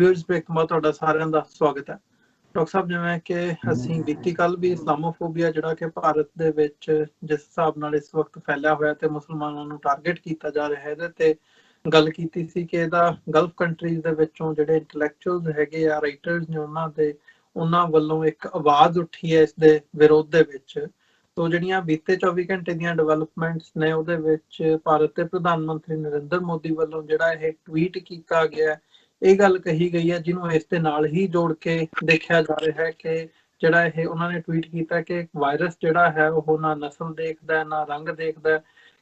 Viewers break ਤੋਂ ਬਾਅਦ ਤੁਹਾਡਾ ਸਾਰਿਆਂ ਦਾ ਸਵਾਗਤ ਹੈ। ਡਾਕਟਰ ਸਾਹਿਬ, ਜਿਵੇਂ ਕਿ ਅਸੀਂ ਬੀਤੀ ਕੱਲ ਵੀ ਇਸਲਾਮੋਫੋਬੀਆ ਜਿਹੜਾ ਕਿ ਭਾਰਤ ਦੇ ਵਿੱਚ ਜਿਸ ਹਿਸਾਬ ਨਾਲ ਇਸ ਵਕਤ ਫੈਲਿਆ ਹੋਇਆ ਤੇ ਮੁਸਲਮਾਨਾਂ ਨੂੰ ਟਾਰਗੇਟ ਕੀਤਾ ਜਾ ਰਿਹਾ ਹੈ, ਇਹਦੇ ਤੇ ਗੱਲ ਕੀਤੀ ਸੀ ਕਿ ਇਹਦਾ ਗਲਫ ਕੰਟਰੀਜ਼ ਦੇ ਵਿੱਚੋਂ ਜਿਹੜੇ ਇੰਟੈਲੈਕਚੁਅਲਸ ਹੈਗੇ ਆ, ਰਾਈਟਰਸ ਨੇ, ਉਹਨਾਂ ਵੱਲੋਂ ਇੱਕ ਆਵਾਜ਼ ਉੱਠੀ ਹੈ ਇਸ ਦੇ ਵਿਰੋਧ ਦੇ ਵਿੱਚ। ਤੋ ਜਿਹੜੀਆਂ ਬੀਤੇ 24 ਘੰਟੇ ਦੀਆਂ ਡਿਵੈਲਪਮੈਂਟਸ ਨੇ ਉਹਦੇ ਵਿੱਚ ਭਾਰਤ ਦੇ ਪ੍ਰਧਾਨ ਮੰਤਰੀ ਨਰਿੰਦਰ ਮੋਦੀ ਵੱਲੋਂ ਜਿਹੜਾ ਇਹ ਟਵੀਟ ਕੀਤਾ ਗਿਆ, ਇਹ ਗੱਲ ਕਹੀ ਗਈ ਹੈ ਜਿਹਨੂੰ ਇਸ ਦੇ ਨਾਲ ਹੀ ਜੋੜ ਕੇ ਦੇਖਿਆ ਜਾ ਰਿਹਾ ਹੈ ਕਿ ਜਿਹੜਾ ਇਹ ਉਹਨਾਂ ਨੇ ਟਵੀਟ ਕੀਤਾ ਕਿ ਵਾਇਰਸ ਜਿਹੜਾ ਹੈ ਉਹ ਨਾ ਨਸਲ ਦੇਖਦਾ, ਨਾ ਰੰਗ ਦੇਖਦਾ,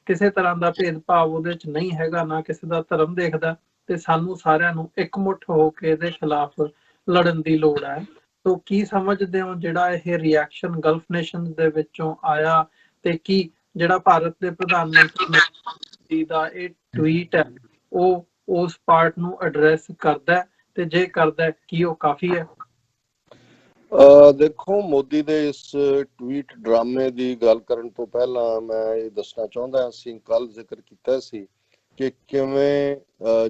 ਕਿਸੇ ਤਰ੍ਹਾਂ ਦਾ ਭੇਦਭਾਵ ਉਹਦੇ ਚ ਨਹੀਂ ਹੈਗਾ, ਨਾ ਕਿਸੇ ਦਾ ਧਰਮ ਦੇਖਦਾ, ਤੇ ਸਾਨੂੰ ਸਾਰਿਆਂ ਨੂੰ ਇਕਮੁੱਠ ਹੋ ਕੇ ਇਹਦੇ ਖਿਲਾਫ ਲੜਨ ਦੀ ਲੋੜ ਹੈ। ਤੋ ਕੀ ਸਮਝਦੇ ਹੋ ਜਿਹੜਾ ਇਹ ਰਿਐਕਸ਼ਨ ਗਲਫ ਨੇਸ਼ਨਸ ਦੇ ਵਿੱਚੋਂ ਆਇਆ, ਤੇ ਕੀ ਜਿਹੜਾ ਭਾਰਤ ਦੇ ਪ੍ਰਧਾਨ ਮੰਤਰੀ ਦਾ ਇਹ ਟਵੀਟ ਹੈ ਉਹ ਉਸ ਪਾਰਟ ਨੂੰ ਐਡਰੈਸ ਕਰਦਾ, ਤੇ ਜੇ ਕਰਦਾ ਕੀ ਉਹ ਕਾਫੀ ਹੈ? ਦੇਖੋ, ਮੋਦੀ ਦੇ ਇਸ ਟਵੀਟ ਡਰਾਮੇ ਦੀ ਗੱਲ ਕਰਨ ਤੋਂ ਪਹਿਲਾਂ ਮੈਂ ਇਹ ਦੱਸਣਾ ਚਾਹੁੰਦਾ, ਅਸੀਂ ਕੱਲ ਜ਼ਿਕਰ ਕੀਤਾ ਸੀ ਕਿ ਕਿਵੇਂ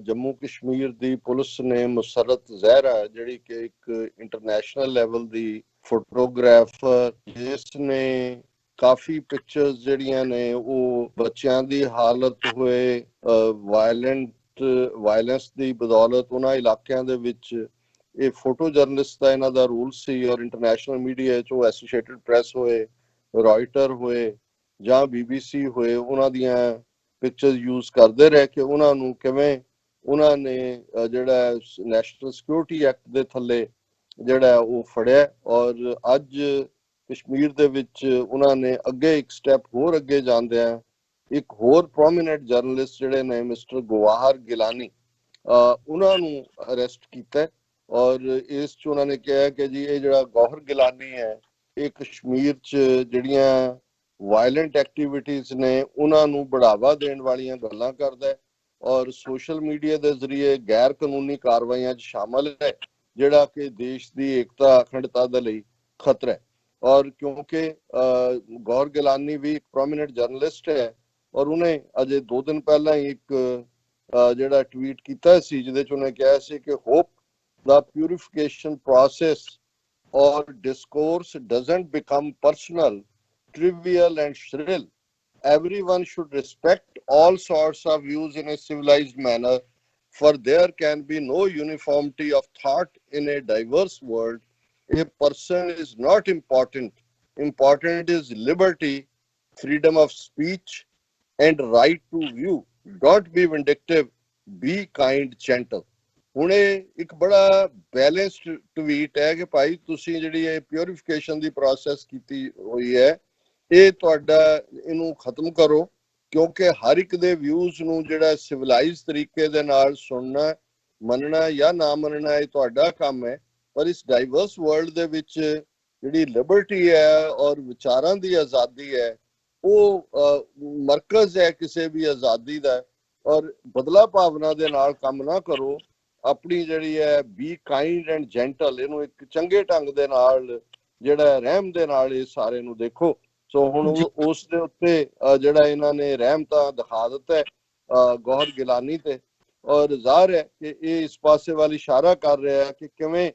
ਜੰਮੂ ਕਸ਼ਮੀਰ ਦੀ ਪੁਲਿਸ ਨੇ ਮੁਸਰਤ ਜ਼ਹਿਰਾ, ਜਿਹੜੀ ਕਿ ਇੱਕ ਇੰਟਰਨੈਸ਼ਨਲ ਲੈਵਲ ਦੀ ਫੋਟੋਗ੍ਰਾਫਰ, ਜਿਸ ਨੇ ਕਾਫੀ ਪਿਕਚਰਸ ਜਿਹੜੀਆਂ ਨੇ ਉਹ ਬੱਚਿਆਂ ਦੀ ਹਾਲਤ ਹੋਏ ਵਾਇਲੈਂਸ ਦੀ ਬਦੌਲਤ ਉਹਨਾਂ ਇਲਾਕਿਆਂ ਦੇ ਵਿੱਚ, ਇਹ ਫੋਟੋ ਜਰਨਲਿਸਟ ਦਾ ਇਹਨਾਂ ਦਾ ਰੂਲ ਸੀ, ਔਰ ਇੰਟਰਨੈਸ਼ਨਲ ਮੀਡੀਆ ਚ ਐਸੋਸੀਏਟਡ ਪ੍ਰੈਸ ਹੋਏ, ਰॉयटर ਹੋਏ ਜਾਂ BBC ਹੋਏ, ਉਹਨਾਂ ਦੀਆਂ ਪਿਕਚਰਸ ਯੂਜ਼ ਕਰਦੇ ਰਹੇ ਕਿ ਉਹਨਾਂ ਨੂੰ ਕਿਵੇਂ ਉਹਨਾਂ ਨੇ ਜਿਹੜਾ ਨੈਸ਼ਨਲ ਸਿਕਿਉਰਿਟੀ ਐਕਟ ਦੇ ਥੱਲੇ ਜਿਹੜਾ ਉਹ ਫੜਿਆ। ਔਰ ਅੱਜ ਕਸ਼ਮੀਰ ਦੇ ਵਿੱਚ ਉਹਨਾਂ ਨੇ ਅੱਗੇ ਇੱਕ ਸਟੈਪ ਹੋਰ ਅੱਗੇ ਜਾਂਦਿਆਂ ਇੱਕ ਹੋਰ ਪ੍ਰੋਮੀਨੈਂਟ ਜਰਨਲਿਸਟ ਜਿਹੜੇ ਨੇ ਮਿਸਟਰ ਗਵਾਹਰ ਗਿਲਾਨੀ, ਉਹਨਾਂ ਨੂੰ ਅਰੈਸਟ ਕੀਤਾ। ਔਰ ਇਸ ਚ ਉਹਨਾਂ ਨੇ ਕਿਹਾ ਕਿ ਜੀ ਇਹ ਜਿਹੜਾ ਗੌਹਰ ਗਿਲਾਨੀ ਹੈ ਇਹ ਕਸ਼ਮੀਰ ਚ ਜਿਹੜੀਆਂ ਵਾਇਲੈਂਟ ਐਕਟੀਵਿਟੀਜ਼ ਨੇ ਉਹਨਾਂ ਨੂੰ ਬੜਾਵਾ ਦੇਣ ਵਾਲੀਆਂ ਗੱਲਾਂ ਕਰਦਾ ਹੈ, ਔਰ ਸੋਸ਼ਲ ਮੀਡੀਆ ਦੇ ਜ਼ਰੀਏ ਗੈਰ ਕਾਨੂੰਨੀ ਕਾਰਵਾਈਆਂ 'ਚ ਸ਼ਾਮਲ ਹੈ, ਜਿਹੜਾ ਕਿ ਦੇਸ਼ ਦੀ ਏਕਤਾ ਅਖੰਡਤਾ ਦੇ ਲਈ ਖਤਰਾ ਹੈ। ਔਰ ਕਿਉਂਕਿ ਗੌਹਰ ਗਿਲਾਨੀ ਵੀ ਇੱਕ ਪ੍ਰੋਮੀਨੈਂਟ ਜਰਨਲਿਸਟ ਹੈ, ਔਰ ਉਹਨੇ ਅਜੇ 2 ਦਿਨ ਪਹਿਲਾਂ ਹੀ ਇੱਕ ਜਿਹੜਾ ਟਵੀਟ ਕੀਤਾ ਸੀ ਜਿਹਦੇ 'ਚ ਉਹਨੇ ਕਿਹਾ ਸੀ ਕਿ hop the purification process or discourse doesn't become personal, trivial and shrill. Everyone should respect all sorts of views in a civilized manner, for there can be no uniformity of thought in a diverse world. A person is not important. Important is liberty, freedom of speech and right to view. Don't be vindictive, be kind, gentle. ਹੁਣ ਇਹ ਇੱਕ ਬੜਾ balanced tweet ਹੈ ਕਿ ਭਾਈ ਤੁਸੀਂ ਜਿਹੜੀ ਇਹ ਪਿਉਰੀਫਿਕੇਸ਼ਨ ਦੀ process ਕੀਤੀ ਹੋਈ ਹੈ, ਇਹ ਤੁਹਾਡਾ ਇਹਨੂੰ ਖਤਮ ਕਰੋ, ਕਿਉਂਕਿ ਹਰ ਇੱਕ ਦੇ ਵਿਊਜ਼ ਨੂੰ ਜਿਹੜਾ ਸਿਵਲਾਈਜ਼ ਤਰੀਕੇ ਦੇ ਨਾਲ ਸੁਣਨਾ, ਮੰਨਣਾ ਜਾਂ ਨਾ ਮੰਨਣਾ ਇਹ ਤੁਹਾਡਾ ਕੰਮ ਹੈ। ਪਰ ਇਸ ਡਾਈਵਰਸ ਵਰਲਡ ਦੇ ਵਿੱਚ ਜਿਹੜੀ ਲਿਬਰਟੀ ਹੈ ਔਰ ਵਿਚਾਰਾਂ ਦੀ ਆਜ਼ਾਦੀ ਹੈ ਉਹ ਮਰਕਜ਼ ਹੈ ਕਿਸੇ ਵੀ ਆਜ਼ਾਦੀ ਦਾ। ਔਰ ਬਦਲਾ ਭਾਵਨਾ ਦੇ ਨਾਲ ਕੰਮ ਨਾ ਕਰੋ, ਆਪਣੀ ਜਿਹੜੀ ਹੈ ਬੀ ਕਾਈਂਡ ਐਂਡ ਜੈਂਟਲ, ਇਹਨੂੰ ਇੱਕ ਚੰਗੇ ਢੰਗ ਦੇ ਨਾਲ ਜਿਹੜਾ ਰਹਿਮ ਦੇ ਨਾਲ ਇਹ ਸਾਰੇ ਨੂੰ ਦੇਖੋ। ਸੋ ਹੁਣ ਉਸ ਦੇ ਉੱਤੇ ਜਿਹੜਾ ਇਹਨਾਂ ਨੇ ਰਹਿਮ ਤਾਂ ਦਿਖਾ ਦਿੱਤਾ ਹੈ ਗੌਹਰ ਗਿਲਾਨੀ ਤੇ, ਔਰ ਜ਼ਾਹਰ ਹੈ ਕਿ ਇਹ ਇਸ ਪਾਸੇ ਵੱਲ ਇਸ਼ਾਰਾ ਕਰ ਰਿਹਾ ਹੈ ਕਿ ਕਿਵੇਂ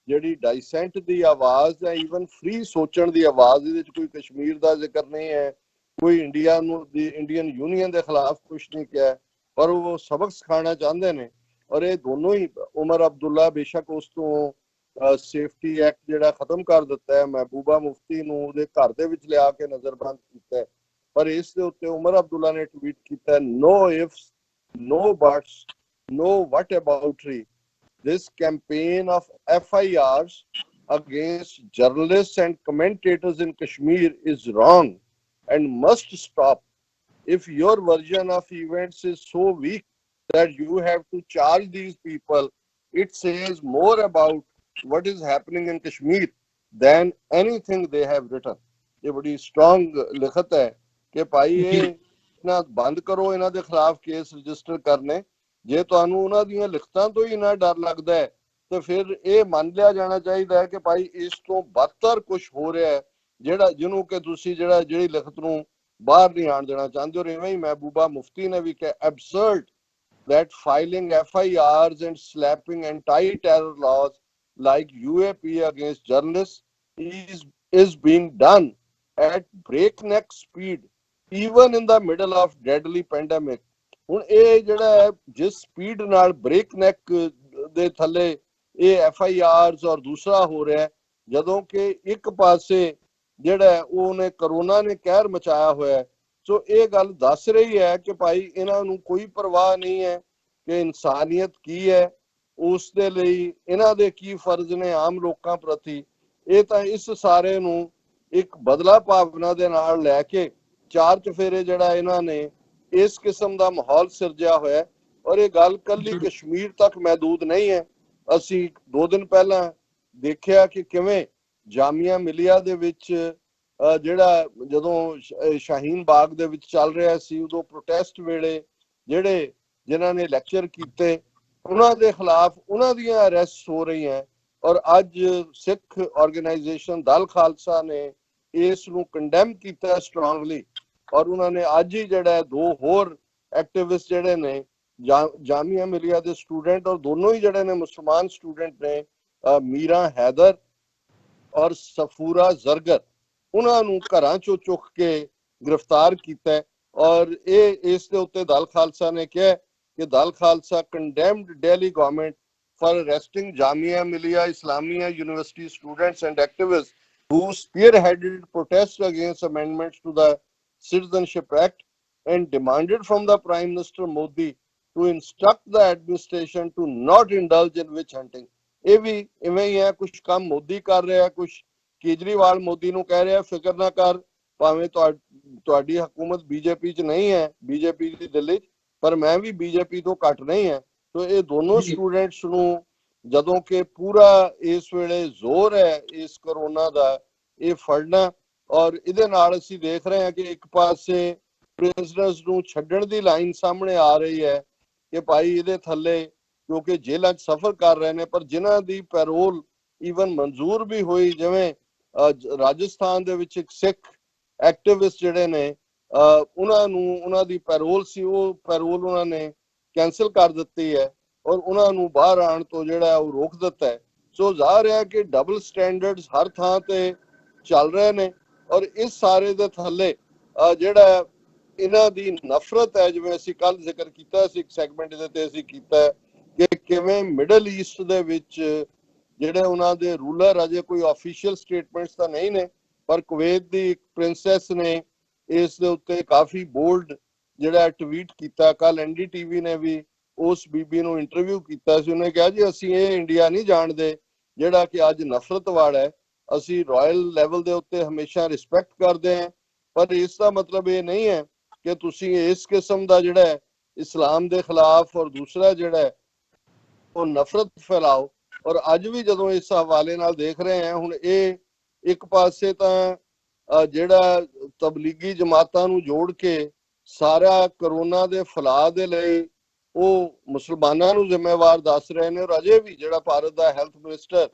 ਜਿਹੜੀ ਡਾਈਸੈਂਟ ਦੀ ਆਵਾਜ਼ ਹੈ, ਈਵਨ ਫ੍ਰੀ ਸੋਚਣ ਦੀ ਆਵਾਜ਼, ਇਹਦੇ 'ਚ ਕੋਈ ਕਸ਼ਮੀਰ ਦਾ ਜ਼ਿਕਰ ਨਹੀਂ ਹੈ, ਕੋਈ ਇੰਡੀਅਨ ਯੂਨੀਅਨ ਦੇ ਖਿਲਾਫ ਕੁਛ ਨਹੀਂ ਕਿਹਾ, ਪਰ ਉਹ ਸਬਕ ਸਿਖਾਉਣਾ ਚਾਹੁੰਦੇ ਨੇ। ਔਰ ਇਹ ਦੋਨੋਂ ਹੀ, ਉਮਰ ਅਬਦੁੱਲਾ ਬੇਸ਼ੱਕ ਉਸ ਤੋਂ ਸੇਫਟੀ ਐਕਟ ਜਿਹੜਾ ਖਤਮ ਕਰ ਦਿੱਤਾ ਹੈ, ਮਹਿਬੂਬਾ ਮੁਫਤੀ ਨੂੰ ਉਹਦੇ ਘਰ ਦੇ ਵਿੱਚ ਲਿਆ ਕੇ ਨਜ਼ਰਬੰਦ ਕੀਤਾ ਹੈ, ਪਰ ਇਸ ਦੇ ਉੱਤੇ ਉਮਰ ਅਬਦੁੱਲਾ ਨੇ ਟਵੀਟ ਕੀਤਾ, no ifs, no buts, no whataboutery. This campaign of FIRs against journalists and commentators in Kashmir is wrong and must stop. If your version of events is so weak that you have to charge these people, it says more about what is happening in Kashmir than anything they have written. ये बड़ी strong लिखत है कि भाई ये ना बंद करो, इन्हां दे खिलाफ केस रजिस्टर करने। ਜੇ ਤੁਹਾਨੂੰ ਉਹਨਾਂ ਦੀਆਂ ਲਿਖਤਾਂ ਤੋਂ ਹੀ ਇੰਨਾ ਡਰ ਲੱਗਦਾ ਹੈ ਤੇ ਫਿਰ ਇਹ ਮੰਨ ਲਿਆ ਜਾਣਾ ਚਾਹੀਦਾ ਹੈ ਕਿ ਭਾਈ ਇਸ ਤੋਂ ਬਦਤਰ ਕੁਝ ਹੋ ਰਿਹਾ ਹੈ, ਜਿਹਨੂੰ ਕਿ ਤੁਸੀਂ ਜਿਹੜੀ ਲਿਖਤ ਨੂੰ ਬਾਹਰ ਨਹੀਂ ਆਉਣ ਦੇਣਾ ਚਾਹੁੰਦੇ ਹੋ। ਇਵੇਂ ਹੀ ਮਹਿਬੂਬਾ ਮੁਫਤੀ ਨੇ ਵੀ ਕਿਹਾ, ਐਬਸਰਡ that filing FIRs and slapping anti-terror laws like UAP against journalists is being done at breakneck speed, even in the middle of deadly pandemic. ਹੁਣ ਇਹ ਜਿਹੜਾ ਜਿਸ ਸਪੀਡ ਨਾਲ ਬ੍ਰੇਕਨੈਕ ਦੇ ਥੱਲੇ ਇਹ FIRs ਔਰ ਦੂਸਰਾ ਹੋ ਰਿਹਾ, ਜਦੋਂ ਕਿ ਇੱਕ ਪਾਸੇ ਜਿਹੜਾ ਉਹਨੇ ਕਰੋਨਾ ਨੇ ਕਹਿਰ ਮਚਾਇਆ ਹੋਇਆ। ਸੋ ਇਹ ਗੱਲ ਦੱਸ ਰਹੀ ਹੈ ਕਿ ਭਾਈ ਇਹਨਾਂ ਨੂੰ ਕੋਈ ਪਰਵਾਹ ਨਹੀਂ ਹੈ ਕਿ ਇਨਸਾਨੀਅਤ ਕੀ ਹੈ, ਉਸ ਦੇ ਲਈ ਇਹਨਾਂ ਦੇ ਕੀ ਫਰਜ਼ ਨੇ ਆਮ ਲੋਕਾਂ ਪ੍ਰਤੀ। ਇਹ ਤਾਂ ਇਸ ਸਾਰੇ ਨੂੰ ਇੱਕ ਬਦਲਾ ਭਾਵਨਾ ਦੇ ਨਾਲ ਲੈ ਕੇ ਚਾਰ ਚਫੇਰੇ ਜਿਹੜਾ ਇਹਨਾਂ ਨੇ ਇਸ ਕਿਸਮ ਦਾ ਮਾਹੌਲ ਸਿਰਜਿਆ ਹੋਇਆ। ਔਰ ਇਹ ਗੱਲ ਕੱਲੀ ਕਸ਼ਮੀਰ ਤੱਕ ਮਹਿਦੂਦ ਨਹੀਂ ਹੈ। ਅਸੀਂ 2 ਦਿਨ ਪਹਿਲਾਂ ਦੇਖਿਆ ਕਿ ਕਿਵੇਂ ਜਾਮੀਆ ਮਿਲੀਆ ਦੇ ਵਿੱਚ ਜਿਹੜਾ ਜਦੋਂ ਸ਼ਾਹੀਨ ਬਾਗ ਦੇ ਵਿੱਚ ਚੱਲ ਰਿਹਾ ਸੀ, ਉਦੋਂ ਪ੍ਰੋਟੈਸਟ ਵੇਲੇ ਜਿਨ੍ਹਾਂ ਨੇ ਲੈਕਚਰ ਕੀਤੇ ਉਹਨਾਂ ਦੇ ਖਿਲਾਫ ਉਹਨਾਂ ਦੀਆਂ ਅਰੈਸਟ ਹੋ ਰਹੀਆਂ। ਔਰ ਅੱਜ ਸਿੱਖ ਆਰਗੇਨਾਈਜੇਸ਼ਨ ਦਲ ਖਾਲਸਾ ਨੇ ਇਸ ਨੂੰ ਕੰਡੈਮ ਕੀਤਾ ਸਟਰੋਂਗਲੀ। ਔਰ ਉਹਨਾਂ ਨੇ ਅੱਜ ਹੀ ਜਿਹੜਾ 2 ਹੋਰ ਐਕਟਿਵਿਸਟ ਜਿਹੜੇ ਨੇ ਜਾਮੀਆ ਮਿਲੀਆ ਦੇ ਸਟੂਡੈਂਟ, ਔਰ ਦੋਨੋਂ ਹੀ ਜਿਹੜੇ ਨੇ ਮੁਸਲਮਾਨ ਸਟੂਡੈਂਟ ਨੇ, ਮੀਰਾ ਹੈਦਰ ਔਰ ਸਫੂਰਾ ਜ਼ਰਗਰ, ਉਹਨਾਂ ਨੂੰ ਘਰਾਂ ਚੋਂ ਚੁੱਕ ਕੇ ਗ੍ਰਿਫਤਾਰ ਕੀਤਾ। ਔਰ ਇਸ ਦੇ ਉੱਤੇ ਦਲ ਖਾਲਸਾ ਨੇ ਕਿਹਾ ਕਿ Dal Khalsa condemned Delhi government for arresting Jamia Millia Islamia University students and activists who spearheaded protests against amendments to the Citizenship Act and demanded from the Prime Minister Modi to instruct the administration to not indulge in witch hunting। ਇਹ ਵੀ ਇਵੇਂ ਹੀ ਹੈ, ਕੁਝ ਕੰਮ ਮੋਦੀ ਕਰ ਰਿਹਾ, ਕੁਝ ਕੇਜਰੀਵਾਲ ਮੋਦੀ ਨੂੰ ਕਹਿ ਰਿਹਾ ਫਿਕਰ ਨਾ ਕਰ, ਭਾਵੇਂ ਤੁਹਾਡੀ ਹਕੂਮਤ ਬੀਜੇਪੀ 'ਚ ਨਹੀਂ ਹੈ, ਬੀਜੇਪੀ ਦੀ ਦਿੱਲੀ 'ਚ, ਪਰ ਮੈਂ ਵੀ ਬੀਜੇਪੀ ਤੋਂ ਘੱਟ ਨਹੀਂ ਹੈ। ਸੋ ਇਹ ਦੋਨੋਂ ਸਟੂਡੈਂਟਸ ਨੂੰ ਜਦੋਂ ਕਿ ਪੂਰਾ ਇਸ ਵੇਲੇ ਜ਼ੋਰ ਹੈ ਇਸ ਕਰੋਨਾ ਦਾ ਇਹ ਫੜਨਾ, ਔਰ ਇਹਦੇ ਨਾਲ ਅਸੀਂ ਦੇਖ ਰਹੇ ਹਾਂ ਕਿ ਇੱਕ ਪਾਸੇ ਪ੍ਰਿਜ਼ਨਰਸ ਨੂੰ ਛੱਡਣ ਦੀ ਲਾਈਨ ਸਾਹਮਣੇ ਆ ਰਹੀ ਹੈ ਕਿ ਭਾਈ ਇਹਦੇ ਥੱਲੇ ਕਿਉਂਕਿ ਜੇਲ੍ਹਾਂ 'ਚ ਸਫਰ ਕਰ ਰਹੇ ਨੇ, ਪਰ ਜਿਨ੍ਹਾਂ ਦੀ ਪੈਰੋਲ ਈਵਨ ਮਨਜ਼ੂਰ ਵੀ ਹੋਈ, ਜਿਵੇਂ ਰਾਜਸਥਾਨ ਦੇ ਵਿੱਚ ਇੱਕ ਸਿੱਖ ਐਕਟਿਵਿਸਟ ਜਿਹੜੇ ਨੇ ਉਹਨਾਂ ਦੀ ਪੈਰੋਲ ਸੀ, ਉਹ ਪੈਰੋਲ ਉਹਨਾਂ ਨੇ ਕੈਂਸਲ ਕਰ ਦਿੱਤੀ ਹੈ ਔਰ ਉਹਨਾਂ ਨੂੰ ਬਾਹਰ ਆਉਣ ਤੋਂ ਜਿਹੜਾ ਉਹ ਰੋਕ ਦਿੱਤਾ ਹੈ। ਸੋ ਜ਼ਾਹਰ ਹੈ ਕਿ ਡਬਲ ਸਟੈਂਡਰਡਸ ਹਰ ਥਾਂ ਤੇ ਚੱਲ ਰਹੇ ਨੇ। ਔਰ ਇਸ ਸਾਰੇ ਦੇ ਥੱਲੇ ਜਿਹੜਾ ਇਹਨਾਂ ਦੀ ਨਫ਼ਰਤ ਹੈ, ਜਿਵੇਂ ਅਸੀਂ ਕੱਲ ਜ਼ਿਕਰ ਕੀਤਾ ਸੀ, ਇੱਕ ਸੈਗਮੈਂਟ ਇਹਦੇ ਤੇ ਅਸੀਂ ਕੀਤਾ ਕਿ ਕਿਵੇਂ ਮਿਡਲ ਈਸਟ ਦੇ ਵਿੱਚ ਜਿਹੜੇ ਉਹਨਾਂ ਦੇ ਰੂਲਰ, ਅਜੇ ਕੋਈ ਆਫੀਸ਼ੀਅਲ ਸਟੇਟਮੈਂਟਸ ਤਾਂ ਨਹੀਂ ਨੇ, ਪਰ ਕੁਵੈਤ ਦੀ ਇੱਕ ਪ੍ਰਿੰਸੈਸ ਨੇ ਇਸ ਦੇ ਉੱਤੇ ਕਾਫੀ ਬੋਲਡ ਜਿਹੜਾ ਟਵੀਟ ਕੀਤਾ। ਕੱਲ NDTV ਨੇ ਵੀ ਉਸ ਬੀਬੀ ਨੂੰ ਇੰਟਰਵਿਊ ਕੀਤਾ ਸੀ, ਉਹਨੇ ਕਿਹਾ ਜੀ ਅਸੀਂ ਇਹ ਇੰਡੀਆ ਨਹੀਂ ਜਾਣਦੇ ਜਿਹੜਾ ਕਿ ਅੱਜ ਨਫ਼ਰਤ ਵਾਲਾ ਹੈ, ਅਸੀਂ ਰਾਇਲ ਲੈਵਲ ਦੇ ਉੱਤੇ ਹਮੇਸ਼ਾ ਰਿਸਪੈਕਟ ਕਰਦੇ ਹਾਂ, ਪਰ ਇਸ ਦਾ ਮਤਲਬ ਇਹ ਨਹੀਂ ਹੈ ਕਿ ਤੁਸੀਂ ਇਸ ਕਿਸਮ ਦਾ ਜਿਹੜਾ ਇਸਲਾਮ ਦੇ ਖਿਲਾਫ ਔਰ ਦੂਸਰਾ ਜਿਹੜਾ ਉਹ ਨਫ਼ਰਤ ਫੈਲਾਓ। ਔਰ ਅੱਜ ਵੀ ਜਦੋਂ ਇਸ ਹਵਾਲੇ ਨਾਲ ਦੇਖ ਰਹੇ ਹਾਂ, ਹੁਣ ਇਹ ਇੱਕ ਪਾਸੇ ਤਾਂ ਜਿਹੜਾ ਤਬਲੀਗੀ ਜਮਾਤਾਂ ਨੂੰ ਜੋੜ ਕੇ ਸਾਰਾ ਕਰੋਨਾ ਦੇ ਫੈਲਾਅ ਦੇ ਲਈ ਉਹ ਮੁਸਲਮਾਨਾਂ ਨੂੰ ਜ਼ਿੰਮੇਵਾਰ ਦੱਸ ਰਹੇ ਨੇ, ਔਰ ਅਜੇ ਵੀ ਜਿਹੜਾ ਭਾਰਤ ਦਾ ਹੈਲਥ ਮਿਨਿਸਟਰ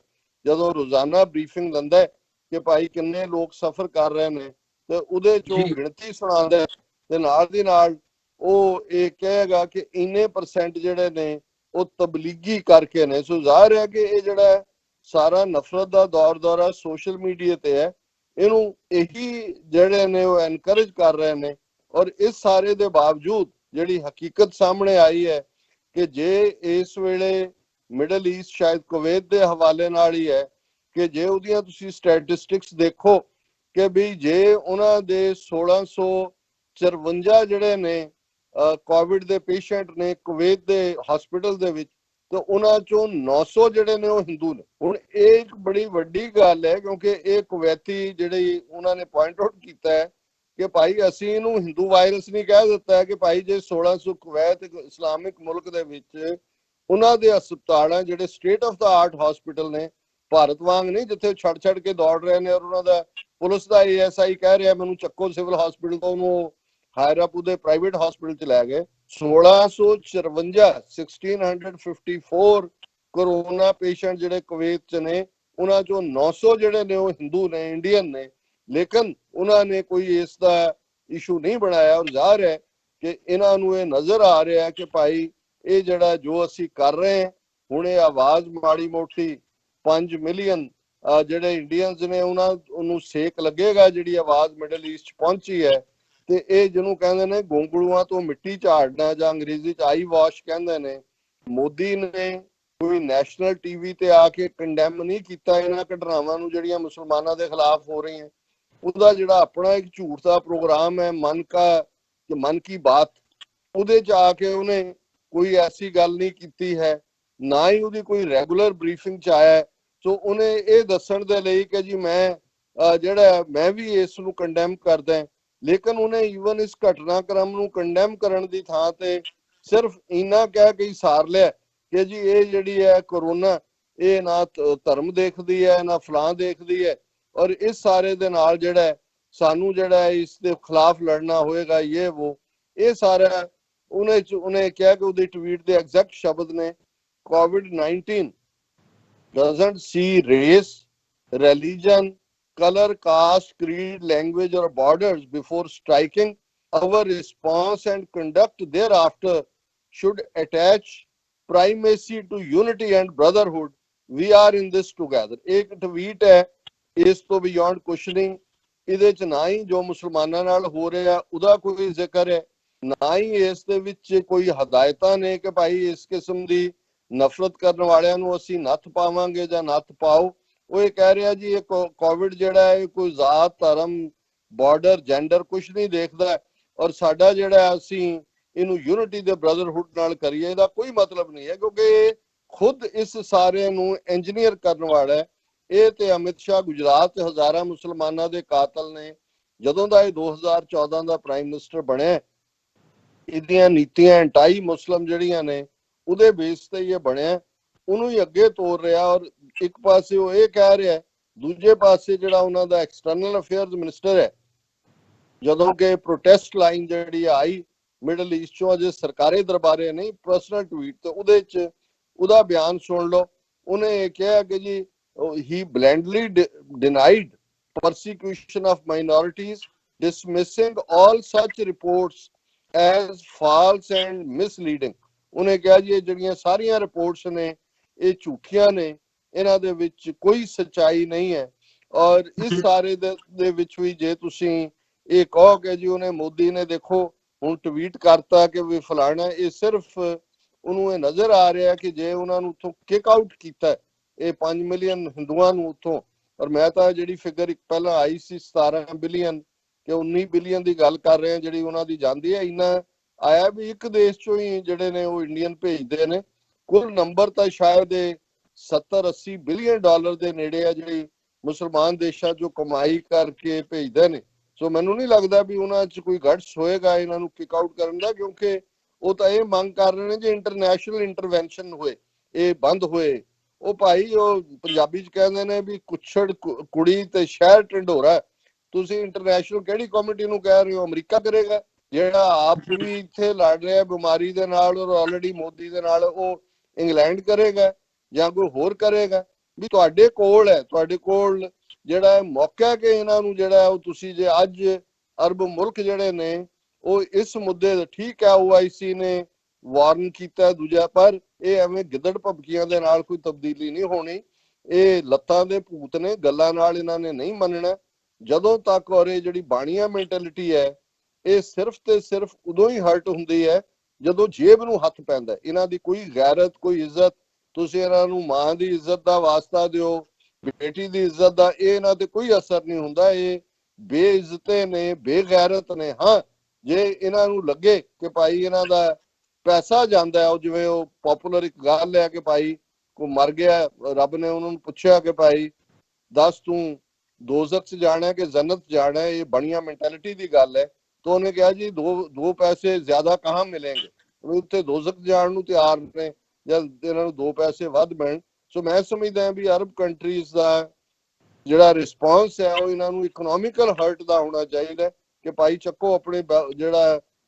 ਜਦੋਂ ਰੋਜ਼ਾਨਾ ਬਰੀਫਿੰਗ ਦਿੰਦਾ ਕਿ ਭਾਈ ਕਿੰਨੇ ਲੋਕ ਸਫਰ ਕਰ ਰਹੇ ਨੇ ਤੇ ਉਹਦੇ ਚੋਂ ਗਿਣਤੀ ਸੁਣਾਉਂਦਾ ਤੇ ਨਾਲ ਦੀ ਨਾਲ ਉਹ ਇਹ ਕਹੇਗਾ ਕਿ ਇੰਨੇ % ਜਿਹੜੇ ਨੇ ਉਹ ਤਬਲੀਗੀ ਕਰਕੇ ਨੇ। ਸੋ ਜ਼ਾਹਿਰ ਹੈ ਕਿ ਇਹ ਜਿਹੜਾ ਸਾਰਾ ਨਫ਼ਰਤ ਦਾ ਦੌਰਾ ਸੋਸ਼ਲ ਮੀਡੀਆ ਤੇ ਹੈ, ਇਹਨੂੰ ਇਹੀ ਜਿਹੜੇ ਨੇ ਉਹ ਐਨਕਰੇਜ ਕਰ ਰਹੇ ਨੇ। ਔਰ ਇਸ ਸਾਰੇ ਦੇ ਬਾਵਜੂਦ ਜਿਹੜੀ ਹਕੀਕਤ ਸਾਹਮਣੇ ਆਈ ਹੈ ਕਿ ਜੇ ਇਸ ਵੇਲੇ ਮਿਡਲ ਈਸਟ ਸ਼ਾਇਦ ਕੁਵੈਤ ਦੇ ਹਵਾਲੇ ਨਾਲ ਹੀ ਹੈ ਕਿ ਜੇ ਉਹਦੀਆਂ ਤੁਸੀਂ ਸਟੈਟਿਸਟਿਕਸ ਦੇਖੋ ਕਿ ਵੀ ਜੇ ਉਹਨਾਂ ਦੇ 1654 ਜਿਹੜੇ ਨੇ ਕੋਵਿਡ ਦੇ ਪੇਸ਼ੈਂਟ ਨੇ ਕੁਵੈਤ ਦੇ ਹਸਪੀਟਲ ਦੇ ਵਿੱਚ, ਤੇ ਉਹਨਾਂ ਚੋਂ 900 ਜਿਹੜੇ ਨੇ ਉਹ ਹਿੰਦੂ ਨੇ। ਹੁਣ ਇਹ ਇੱਕ ਬੜੀ ਵੱਡੀ ਗੱਲ ਹੈ ਕਿਉਂਕਿ ਇਹ ਕੁਵੈਤੀ ਜਿਹੜੀ ਉਹਨਾਂ ਨੇ ਪੁਆਇੰਟ ਆਊਟ ਕੀਤਾ ਹੈ ਕਿ ਭਾਈ ਅਸੀਂ ਇਹਨੂੰ ਹਿੰਦੂ ਵਾਇਰਸ ਨਹੀਂ ਕਹਿ ਦਿੱਤਾ ਹੈ ਕਿ ਭਾਈ ਜੇ 1600 ਕੁਵੈਤ ਇਸਲਾਮਿਕ ਮੁਲਕ ਦੇ ਵਿੱਚ ਉਹਨਾਂ ਦੇ ਹਸਪਤਾਲ ਜਿਹੜੇ state of the art hospital ਨੇ, ਭਾਰਤ ਵਾਂਗ ਨਹੀਂ ਜਿੱਥੇ ਛੱਡ ਕੇ ਦੌੜ ਰਹੇ ਨੇ, ਔਰ ਉਹਨਾਂ ਦਾ ਪੁਲਿਸ ਦਾ ASI ਕਹਿ ਰਿਹਾ ਮੈਨੂੰ ਚੱਕੋ ਸਿਵਲ ਹਸਪੀਟਲ ਤੋਂ, ਉਹਨੂੰ ਹਾਇਰ ਅਪ ਉਹਦੇ ਪ੍ਰਾਈਵੇਟ ਹਸਪੀਟਲ ਚ ਲੈ ਗਏ। 1654 ਕਰੋਨਾ ਪੇਸ਼ੈਂਟ ਜਿਹੜੇ ਕੁਵੈਤ ਚ ਨੇ, ਉਹਨਾਂ ਚੋਂ 900 ਜਿਹੜੇ ਨੇ ਉਹ ਹਿੰਦੂ ਨੇ, ਇੰਡੀਅਨ ਨੇ, ਲੇਕਿਨ ਉਹਨਾਂ ਨੇ ਕੋਈ ਇਸ ਦਾ ਇਸ਼ੂ ਨਹੀਂ ਬਣਾਇਆ। ਔਰ ਜ਼ਾਹਿਰ ਹੈ ਕਿ ਇਹਨਾਂ ਨੂੰ ਇਹ ਨਜ਼ਰ ਆ ਰਿਹਾ ਹੈ ਕਿ ਭਾਈ ਇਹ ਜਿਹੜਾ ਜੋ ਅਸੀਂ ਕਰ ਰਹੇ ਹਾਂ ਹੁਣ, ਇਹ ਆਵਾਜ਼ ਮਾੜੀ ਮੋਟੀ 5 ਮਿਲੀਅਨ ਜਿਹੜੇ ਇੰਡੀਅਨਸ ਨੇ ਉਹਨਾਂ ਨੂੰ ਸੇਕ ਲੱਗੇਗਾ ਜਿਹੜੀ ਆਵਾਜ਼ ਮਿਡਲ ਈਸਟ 'ਚ ਪਹੁੰਚੀ ਹੈ। ਤੇ ਇਹ ਜਿਹਨੂੰ ਕਹਿੰਦੇ ਨੇ ਗੋਂਗਲੂਆਂ ਤੋਂ ਮਿੱਟੀ ਝਾੜਨਾ, ਜਾਂ ਅੰਗਰੇਜ਼ੀ 'ਚ ਆਈ ਵਾਸ਼ ਕਹਿੰਦੇ ਨੇ। ਮੋਦੀ ਨੇ ਕੋਈ ਨੈਸ਼ਨਲ ਟੀਵੀ ਤੇ ਆ ਕੇ ਕੰਡੈਮ ਨਹੀਂ ਕੀਤਾ ਇਹਨਾਂ ਘਟਨਾਵਾਂ ਨੂੰ ਜਿਹੜੀਆਂ ਮੁਸਲਮਾਨਾਂ ਦੇ ਖਿਲਾਫ ਹੋ ਰਹੀਆਂ। ਉਹਦਾ ਜਿਹੜਾ ਆਪਣਾ ਇੱਕ ਝੂਠ ਦਾ ਪ੍ਰੋਗਰਾਮ ਹੈ ਮਨ ਕੀ ਬਾਤ, ਉਹਦੇ 'ਚ ਆ ਕੇ ਉਹਨੇ ਕੋਈ ਐਸੀ ਗੱਲ ਨਹੀਂ ਕੀਤੀ ਹੈ, ਨਾ ਹੀ ਉਹਦੀ ਕੋਈ ਰੈਗੂਲਰ ਬਰੀਫਿੰਗ 'ਚ ਆਇਆ। ਸੋ ਉਹਨੇ ਇਹ ਦੱਸਣ ਦੇ ਲਈ ਕਿ ਜੀ ਮੈਂ ਵੀ ਇਸ ਨੂੰ ਕੰਡੈਮ ਕਰਦਾ, ਲੇਕਿਨ ਉਹਨੇ ਈਵਨ ਇਸ ਘਟਨਾਕ੍ਰਮ ਨੂੰ ਕੰਡੈਮ ਕਰਨ ਦੀ ਥਾਂ ਤੇ ਸਿਰਫ ਇੰਨਾ ਕਹਿ ਕੇ ਸਾਰ ਲਿਆ ਕਿ ਜੀ ਇਹ ਜਿਹੜੀ ਹੈ ਕਰੋਨਾ, ਇਹ ਨਾ ਧਰਮ ਦੇਖਦੀ ਹੈ ਨਾ ਫਲਾਂ ਦੇਖਦੀ ਹੈ, ਔਰ ਇਸ ਸਾਰੇ ਦੇ ਨਾਲ ਜਿਹੜਾ ਸਾਨੂੰ ਜਿਹੜਾ ਇਸ ਦੇ ਖਿਲਾਫ ਲੜਨਾ ਹੋਏਗਾ, ਇਹ ਸਾਰਾ ਉਹਨੇ ਕਿਹਾ ਕਿ ਉਹਦੀ ਟਵੀਟ ਦੇ ਐਗਜ਼ੈਕਟ ਸ਼ਬਦ ਨੇ, COVID-19 doesn't see race, religion, color, caste, creed, language or borders before striking. Our response and conduct thereafter should attach primacy to unity and brotherhood. We are in this together. एक tweet है, इस तो beyond questioning ਇਹਦੇ ਚ ਨਾ ਹੀ ਜੋ ਮੁਸਲਮਾਨਾਂ ਨਾਲ ਹੋ ਰਿਹਾ ਉਹਦਾ ਕੋਈ ਜ਼ਿਕਰ ਹੈ, ਨਾ ਹੀ ਇਸ ਦੇ ਵਿੱਚ ਕੋਈ ਹਦਾਇਤਾਂ ਨੇ ਕਿ ਭਾਈ ਇਸ ਕਿਸਮ ਦੀ ਨਫ਼ਰਤ ਕਰਨ ਵਾਲਿਆਂ ਨੂੰ ਅਸੀਂ ਨੱਥ ਪਾਵਾਂਗੇ ਜਾਂ ਨੱਥ ਪਾਓ। ਉਹ ਇਹ ਕਹਿ ਰਿਹਾ ਜੀ ਇਹ ਕੋਵਿਡ ਜਿਹੜਾ ਹੈ ਕੋਈ ਜ਼ਾਤ, ਧਰਮ, ਬਾਰਡਰ, ਜੈਂਡਰ ਕੁਝ ਨਹੀਂ ਦੇਖਦਾ, ਔਰ ਸਾਡਾ ਜਿਹੜਾ ਅਸੀਂ ਇਹਨੂੰ ਯੂਨਿਟੀ ਦੇ ਬ੍ਰਦਰਹੁੱਡ ਨਾਲ ਕਰੀਏ, ਇਹਦਾ ਕੋਈ ਮਤਲਬ ਨਹੀਂ ਹੈ, ਕਿਉਂਕਿ ਖੁਦ ਇਸ ਸਾਰੇ ਨੂੰ ਇੰਜੀਨੀਅਰ ਕਰਨ ਵਾਲਾ ਹੈ। ਇਹ ਤੇ ਅਮਿਤ ਸ਼ਾਹ ਗੁਜਰਾਤ 'ਚ ਹਜ਼ਾਰਾਂ ਮੁਸਲਮਾਨਾਂ ਦੇ ਕਾਤਲ ਨੇ। ਜਦੋਂ ਦਾ ਇਹ 2014 ਦਾ ਪ੍ਰਾਈਮ ਮਿਨਿਸਟਰ ਬਣਿਆ, ਇਹਦੀਆਂ ਨੀਤੀਆਂ ਐਂਟਾਈ ਮੁਸਲਮ ਜਿਹੜੀਆਂ ਨੇ ਉਹਦੇ ਬੇਸ ਤੇ ਇਹ ਬਣਿਆ, ਉਹਨੂੰ ਹੀ ਅੱਗੇ ਤੋਰ ਰਿਹਾ। ਔਰ ਇੱਕ ਪਾਸੇ ਉਹ ਇਹ ਕਹਿ ਰਿਹਾ, ਦੂਜੇ ਪਾਸੇ ਜਿਹੜਾ ਉਹਨਾਂ ਦਾ ਐਕਸਟਰਨਲ ਅਫੇਅਰਸ ਮਿਨਿਸਟਰ ਹੈ, ਜਦੋਂ ਕਿ ਪ੍ਰੋਟੈਸਟ ਲਾਈਨ ਜਿਹੜੀ ਆਈ ਮਿਡਲ ਈਸਟ ਚੋਂ, ਅਜੇ ਸਰਕਾਰੀ ਦਰਬਾਰੇ ਨਹੀਂ, ਪਰਸਨਲ ਟਵੀਟ ਤੇ ਉਹਦੇ 'ਚ ਉਹਦਾ ਬਿਆਨ ਸੁਣ ਲਓ। ਉਹਨੇ ਇਹ ਕਿਹਾ ਕਿ ਜੀ he blandly denied persecution of minorities, dismissing all such reports as false and misleading. ਉਹਨੇ ਕਿਹਾ ਜੀ ਇਹ ਜਿਹੜੀਆਂ ਸਾਰੀਆਂ ਰਿਪੋਰਟਸ ਨੇ ਇਹ ਝੂਠੀਆਂ ਨੇ, ਇਹਨਾਂ ਦੇ ਵਿੱਚ ਕੋਈ ਸੱਚਾਈ ਨਹੀਂ ਹੈ। ਔਰ ਇਸ ਸਾਰੇ ਦੇ ਵਿੱਚ ਵੀ ਜੇ ਤੁਸੀਂ ਇਹ ਕਹੋ ਕਿ ਜੀ ਉਹਨੇ ਮੋਦੀ ਨੇ ਦੇਖੋ ਹੁਣ ਟਵੀਟ ਕਰਤਾ ਕਿ ਵੀ ਫਲਾਣਾ, ਇਹ ਸਿਰਫ ਉਹਨੂੰ ਇਹ ਨਜ਼ਰ ਆ ਰਿਹਾ ਕਿ ਜੇ ਉਹਨਾਂ ਨੂੰ ਉੱਥੋਂ ਕਿਕ ਆਊਟ ਕੀਤਾ ਇਹ 5 ਮਿਲੀਅਨ ਹਿੰਦੂਆਂ ਨੂੰ ਉੱਥੋਂ, ਔਰ ਮੈਂ ਤਾਂ ਜਿਹੜੀ ਫਿਗਰ ਇੱਕ ਪਹਿਲਾਂ ਆਈ ਸੀ 17 ਬਿਲੀਅਨ ਕਿ 19 ਬਿਲੀਅਨ ਦੀ ਗੱਲ ਕਰ ਰਹੇ ਹਾਂ ਜਿਹੜੀ ਉਹਨਾਂ ਦੀ ਜਾਂਦੀ ਹੈ, ਇੰਨਾ ਆਇਆ ਵੀ ਇੱਕ ਦੇਸ਼ ਚੋਂ ਹੀ ਜਿਹੜੇ ਨੇ ਉਹ ਇੰਡੀਅਨ ਭੇਜਦੇ ਨੇ। ਕੁੱਲ ਨੰਬਰ ਤਾਂ ਸ਼ਾਇਦ 70-80 ਬਿਲੀਅਨ ਡਾਲਰ ਦੇ ਨੇੜੇ ਆ ਜਿਹੜੀ ਮੁਸਲਮਾਨ ਦੇਸ਼ਾਂ ਚੋਂ ਕਮਾਈ ਕਰਕੇ ਭੇਜਦੇ ਨੇ। ਸੋ ਮੈਨੂੰ ਨਹੀਂ ਲੱਗਦਾ ਵੀ ਉਹਨਾਂ 'ਚ ਕੋਈ ਗਟਸ ਹੋਏਗਾ ਇਹਨਾਂ ਨੂੰ ਕਿਕ ਆਊਟ ਕਰਨ ਦਾ, ਕਿਉਂਕਿ ਉਹ ਤਾਂ ਇਹ ਮੰਗ ਕਰ ਰਹੇ ਨੇ ਜੇ ਇੰਟਰਨੈਸ਼ਨਲ ਇੰਟਰਵੈਂਸ਼ਨ ਹੋਏ, ਇਹ ਬੰਦ ਹੋਏ। ਉਹ ਭਾਈ ਉਹ ਪੰਜਾਬੀ 'ਚ ਕਹਿੰਦੇ ਨੇ ਵੀ ਕੁੱਛੜ ਕੁੜੀ ਤੇ ਸ਼ਹਿਰ ਢਿੰਡੋਰਾ, ਤੁਸੀਂ ਇੰਟਰਨੈਸ਼ਨਲ ਕਿਹੜੀ ਕਮਿਟੀ ਨੂੰ ਕਹਿ ਰਹੇ ਹੋ? ਅਮਰੀਕਾ ਕਰੇਗਾ ਜਿਹੜਾ ਆਪ ਵੀ ਇੱਥੇ ਲੜ ਰਿਹਾ ਬਿਮਾਰੀ ਦੇ ਨਾਲ ਔਰ ਆਲਰੇਡੀ ਮੋਦੀ ਦੇ ਨਾਲ, ਉਹ ਇੰਗਲੈਂਡ ਕਰੇਗਾ ਜਾਂ ਕੋਈ ਹੋਰ ਕਰੇਗਾ? ਵੀ ਤੁਹਾਡੇ ਕੋਲ ਹੈ, ਤੁਹਾਡੇ ਕੋਲ ਜਿਹੜਾ ਮੌਕਾ ਕਿ ਇਹਨਾਂ ਨੂੰ ਜਿਹੜਾ ਉਹ ਤੁਸੀਂ ਜੇ ਅੱਜ ਅਰਬ ਮੁਲਕ ਜਿਹੜੇ ਨੇ ਉਹ ਇਸ ਮੁੱਦੇ ਤੇ, ਠੀਕ ਹੈ OIC ਨੇ ਵਾਰਨ ਕੀਤਾ ਦੂਜਾ, ਪਰ ਇਹ ਐਵੇਂ ਗਿੱਦੜ ਭਬਕੀਆਂ ਦੇ ਨਾਲ ਕੋਈ ਤਬਦੀਲੀ ਨਹੀਂ ਹੋਣੀ। ਇਹ ਲੱਤਾਂ ਦੇ ਭੂਤ ਨੇ, ਗੱਲਾਂ ਨਾਲ ਇਹਨਾਂ ਨੇ ਨਹੀਂ ਮੰਨਣਾ ਜਦੋਂ ਤੱਕ। ਔਰ ਇਹ ਜਿਹੜੀ ਬਾਣੀਆ ਮੈਂਟੈਲਿਟੀ ਹੈ ਇਹ ਸਿਰਫ ਤੇ ਸਿਰਫ ਉਦੋਂ ਹੀ ਹਰਟ ਹੁੰਦੀ ਹੈ ਜਦੋਂ ਜੇਬ ਨੂੰ ਹੱਥ ਪੈਂਦਾ। ਇਹਨਾਂ ਦੀ ਕੋਈ ਗੈਰਤ, ਕੋਈ ਇੱਜ਼ਤ, ਤੁਸੀਂ ਇਹਨਾਂ ਨੂੰ ਮਾਂ ਦੀ ਇੱਜ਼ਤ ਦਾ ਵਾਸਤਾ ਦਿਓ, ਬੇਟੀ ਦੀ ਇੱਜ਼ਤ ਦਾ, ਇਹ ਇਹਨਾਂ ਤੇ ਕੋਈ ਅਸਰ ਨਹੀਂ ਹੁੰਦਾ। ਇਹ ਬੇਇੱਜ਼ਤੇ ਨੇ, ਬੇਗੈਰਤ ਨੇ। ਹਾਂ, ਜੇ ਇਹਨਾਂ ਨੂੰ ਲੱਗੇ ਕਿ ਭਾਈ ਇਹਨਾਂ ਦਾ ਪੈਸਾ ਜਾਂਦਾ ਹੈ, ਉਹ ਜਿਵੇਂ ਉਹ ਪਪੂਲਰ ਇੱਕ ਗੱਲ ਹੈ ਕਿ ਭਾਈ ਕੋ ਮਰ ਗਿਆ, ਰੱਬ ਨੇ ਉਹਨਾਂ ਨੂੰ ਪੁੱਛਿਆ ਕਿ ਭਾਈ ਦੱਸ ਤੂੰ ਦੋਜ਼ਖ 'ਚ ਜਾਣਾ ਕਿ ਜन्नत ਜਾਣਾ, ਇਹ ਬਣੀਆਂ ਮੈਂਟੈਲਿਟੀ ਦੀ ਗੱਲ ਹੈ। तो उन्हें कहा जी दो पैसे ज्यादा कहाँ मिलेंगे, उत्थे दोजख जाण नूं तैयार ने जद इन्हां नूं 2 पैसे वध मिलण। सो मैं समझदा भी अरब कंट्रीज दा जिहड़ा रिस्पॉन्स है वो इन्हां नूं इकोनॉमिकल हर्ट दा होना चाहिए कि भाई चक्को अपने जिहड़ा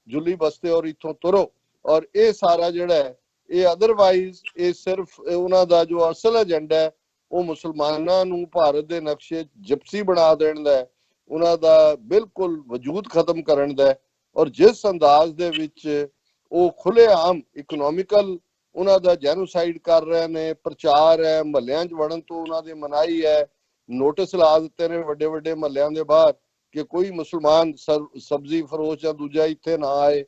जुली बस्ते और इत्थों तुरो। और ये सारा जिहड़ा है ये अदरवाइज ये सिर्फ उन्हां दा जो असल एजेंडा है वो मुसलमानां नूं भारत दे नक्शे जिप्सी बना देण दा है, ਉਹਨਾਂ ਦਾ ਬਿਲਕੁਲ ਵਜੂਦ ਖਤਮ ਕਰਨ ਦਾ। ਔਰ ਜਿਸ ਅੰਦਾਜ਼ ਦੇ ਵਿੱਚ ਉਹ ਖੁੱਲ੍ਹੇਆਮ ਇਕਨੋਮਿਕਲ ਉਹਨਾਂ ਦਾ ਜੈਨੋਸਾਈਡ ਕਰ ਰਹੇ ਨੇ, ਪ੍ਰਚਾਰ ਹੈ, ਮਹੱਲਿਆਂ 'ਚ ਵੜਨ ਤੋਂ ਉਹਨਾਂ ਦੀ ਮਨਾਹੀ ਹੈ, ਨੋਟਿਸ ਲਾ ਦਿੱਤੇ ਨੇ ਵੱਡੇ ਵੱਡੇ ਮਹੱਲਿਆਂ ਦੇ ਬਾਹਰ ਕਿ ਕੋਈ ਮੁਸਲਮਾਨ ਸਬਜ਼ੀ ਫਰੋਸ਼ ਜਾਂ ਦੂਜਾ ਇੱਥੇ ਨਾ ਆਏ।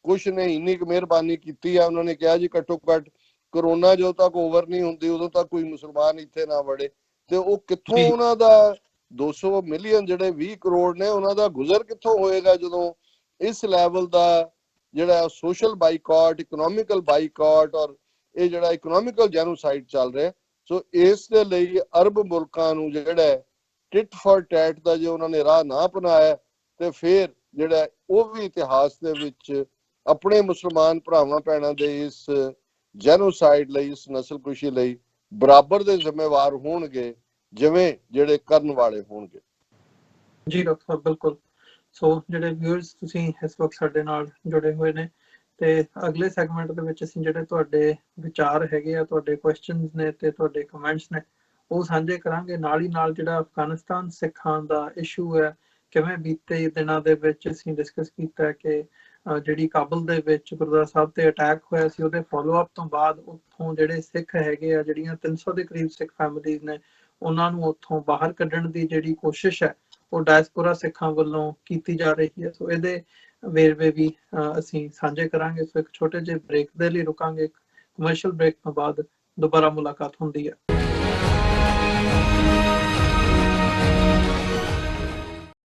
ਕੁਛ ਨੇ ਇੰਨੀ ਕੁ ਮਿਹਰਬਾਨੀ ਕੀਤੀ ਆ, ਉਹਨਾਂ ਨੇ ਕਿਹਾ ਜੀ ਘੱਟੋ ਘੱਟ ਕਰੋਨਾ ਜਦੋਂ ਤੱਕ ਓਵਰ ਨਹੀਂ ਹੁੰਦੀ ਉਦੋਂ ਤੱਕ ਕੋਈ ਮੁਸਲਮਾਨ ਇੱਥੇ ਨਾ ਵੜੇ। ਤੇ ਉਹ ਕਿੱਥੋਂ ਉਹਨਾਂ ਦਾ 200 ਮਿਲੀਅਨ ਜਿਹੜੇ 20 ਕਰੋੜ ਨੇ ਉਹਨਾਂ ਦਾ ਗੁਜ਼ਰ ਕਿੱਥੋਂ ਹੋਏਗਾ ਜਦੋਂ ਇਸ ਲੈਵਲ ਦਾ ਜਿਹੜਾ ਸੋਸ਼ਲ ਬਾਈਕਾਟ, ਇਕਨੋਮਿਕਲ ਬਾਈਕਾਟ ਔਰ ਇਹ ਜਿਹੜਾ ਇਕਨੋਮਿਕਲ ਜੈਨੋਸਾਈਡ ਚੱਲ ਰਿਹਾ। ਸੋ ਇਸ ਦੇ ਲਈ ਅਰਬ ਮੁਲਕਾਂ ਨੂੰ ਜਿਹੜਾ ਟਿਟ ਫॉर ਟੈਟ ਦਾ ਜੇ ਉਹਨਾਂ ਨੇ ਰਾਹ ਨਾ ਅਪਣਾਇਆ ਤੇ ਫਿਰ ਜਿਹੜਾ ਉਹ ਵੀ ਇਤਿਹਾਸ ਦੇ ਵਿੱਚ ਆਪਣੇ ਮੁਸਲਮਾਨ ਭਰਾਵਾਂ ਭੈਣਾਂ ਦੇ ਇਸ ਜੈਨੋਸਾਈਡ ਲਈ, ਇਸ ਨਸਲਕੁਸ਼ੀ ਲਈ ਬਰਾਬਰ ਦੇ ਜ਼ਿੰਮੇਵਾਰ ਹੋਣਗੇ ਜਿਵੇਂ ਜਿਹੜੇ ਕਰਨ ਵਾਲੇ ਹੋਣਗੇ। ਜੀ ਡਾਕਟਰ ਸਾਹਿਬ ਬਿਲਕੁਲ। ਸੋ ਜਿਹੜੇ ਵਿਊਅਰਸ ਤੁਸੀਂ ਇਸ ਵਕਤ ਸਾਡੇ ਨਾਲ ਜੁੜੇ ਹੋਏ ਨੇ ਤੇ ਅਗਲੇ ਸੈਗਮੈਂਟ ਦੇ ਵਿੱਚ ਅਸੀਂ ਜਿਹੜੇ ਤੁਹਾਡੇ ਵਿਚਾਰ ਹੈਗੇ ਆ, ਤੁਹਾਡੇ ਕੁਐਸਚਨਸ ਨੇ ਤੇ ਤੁਹਾਡੇ ਕਮੈਂਟਸ ਨੇ ਉਹ ਸਾਂਝੇ ਕਰਾਂਗੇ। ਨਾਲ ਹੀ ਨਾਲ ਜਿਹੜਾ ਅਫਗਾਨਿਸਤਾਨ ਸਿੱਖਾਂ ਦਾ ਇਸ਼ੂ ਹੈ, ਕਿਵੇਂ ਬੀਤੇ ਦਿਨਾਂ ਦੇ ਵਿੱਚ ਅਸੀਂ ਡਿਸਕਸ ਕੀਤਾ ਕਿ ਜਿਹੜੀ ਕਾਬਲ ਦੇ ਵਿੱਚ ਗੁਰਦੁਆਰਾ ਸਾਹਿਬ ਤੇ ਅਟੈਕ ਹੋਇਆ ਸੀ ਉਹਦੇ ਫੋਲੋ ਅਪ ਤੋਂ ਬਾਅਦ ਉੱਥੋਂ ਜਿਹੜੇ ਸਿੱਖ ਹੈਗੇ ਆ, ਜਿਹੜੀਆਂ 300 ਦੇ ਕਰੀਬ ਸਿੱਖ ਫੈਮਿਲੀਜ਼ ਨੇ, ਉਹਨਾਂ ਨੂੰ ਉੱਥੋਂ ਬਾਹਰ ਕੱਢਣ ਦੀ ਜਿਹੜੀ ਕੋਸ਼ਿਸ਼ ਹੈ ਉਹ ਡਾਇਸਪੋਰਾ ਸਿੱਖਾਂ ਵੱਲੋਂ ਕੀਤੀ ਜਾ ਰਹੀ ਹੈ। ਸੋ ਇਹਦੇ ਵੇਰਵੇ ਵੀ ਅਸੀਂ ਸਾਂਝੇ ਕਰਾਂਗੇ। ਸੋ ਇੱਕ ਛੋਟੇ ਜਿਹੇ ਬ੍ਰੇਕ ਦੇ ਲਈ ਰੁਕਾਂਗੇ। ਕਮਰਸ਼ੀਅਲ ਬ੍ਰੇਕ ਤੋਂ ਬਾਅਦ ਦੁਬਾਰਾ ਮੁਲਾਕਾਤ ਹੁੰਦੀ ਹੈ।